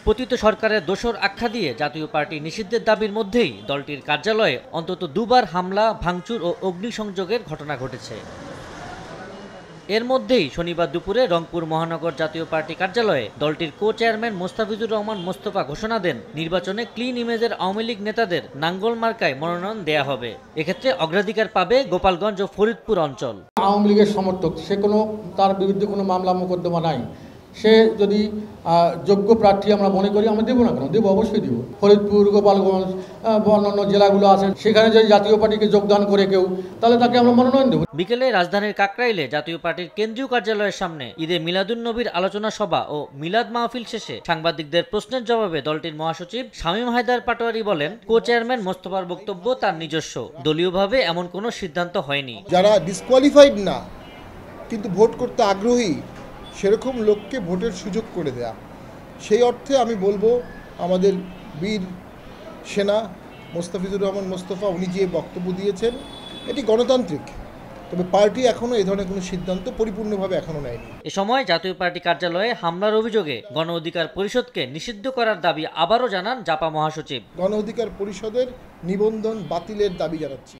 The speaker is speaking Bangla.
পতিত সরকারের দোসর আখ্যা দিয়ে জাতীয় পার্টি নিষিদ্ধের দাবির মধ্যেই দলটির কার্যালয়ে অন্তত দুবার হামলা, ভাঙচুর ও অগ্নিসংযোগের ঘটনা ঘটেছে। এর মধ্যেই শনিবার দুপুরে রংপুর মহানগর জাতীয় পার্টি কার্যালয়ে দলটির কো চেয়ারম্যান মোস্তাফিজুর রহমান মোস্তফা ঘোষণা দেন, নির্বাচনে ক্লিন ইমেজের আওয়ামী লীগ নেতাদের নাঙ্গল মার্কায় মনোনয়ন দেয়া হবে। এক্ষেত্রে অগ্রাধিকার পাবে গোপালগঞ্জ ও ফরিদপুর অঞ্চল। আওয়ামী লীগের সমর্থক, সে কোনো তার বিরুদ্ধে কোনো মামলা মোকদ্দমা নাই, সে যদি যোগ্য প্রার্থী আমরা মনে করি, আমরা দেবো না কেন, দেবো, অবশ্যই দেবো। ফরিদপুর, গোপালগঞ্জ, অন্যান্য জেলাগুলো আছে, সেখানে যদি জাতীয় পার্টিকে যোগদান করে কেউ, তাহলে তাকে আমরা মনোনয়ন দেবো। বিকেলে রাজধানীর কাকরাইলে জাতীয় পার্টির কেন্দ্রীয় কার্যালয়ের সামনে ঈদে মিলাদুন্নবীর আলোচনা সভা ও মিলাদ মাহফিল শেষে সাংবাদিকদের প্রশ্নের জবাবে দলটির মহাসচিব শামীম হায়দার পাটোয়ারি বলেন, কো চেয়ারম্যান মোস্তফার বক্তব্য তার নিজস্ব, দলীয়ভাবে এমন কোনো সিদ্ধান্ত হয়নি। যারা ডিসকোয়ালিফাইড না কিন্তু ভোট করতে আগ্রহী, সেরকম লোককে ভোটের সুযোগ করে দেয়া, সেই অর্থে আমি বলবো আমাদের বীর সেনা মোস্তাফিজুর রহমান মোস্তফা উনি যে বক্তব্য দিয়েছেন এটি গণতান্ত্রিক, তবে পার্টি এখনও এই ধরনের কোনো সিদ্ধান্ত পরিপূর্ণভাবে এখনও নেয়নি। এ সময় জাতীয় পার্টি কার্যালয়ে হামলার অভিযোগে গণ অধিকার পরিষদকে নিষিদ্ধ করার দাবি আবারও জানান জাপা মহাসচিব। গণ অধিকার পরিষদের নিবন্ধন বাতিলের দাবি জানাচ্ছি।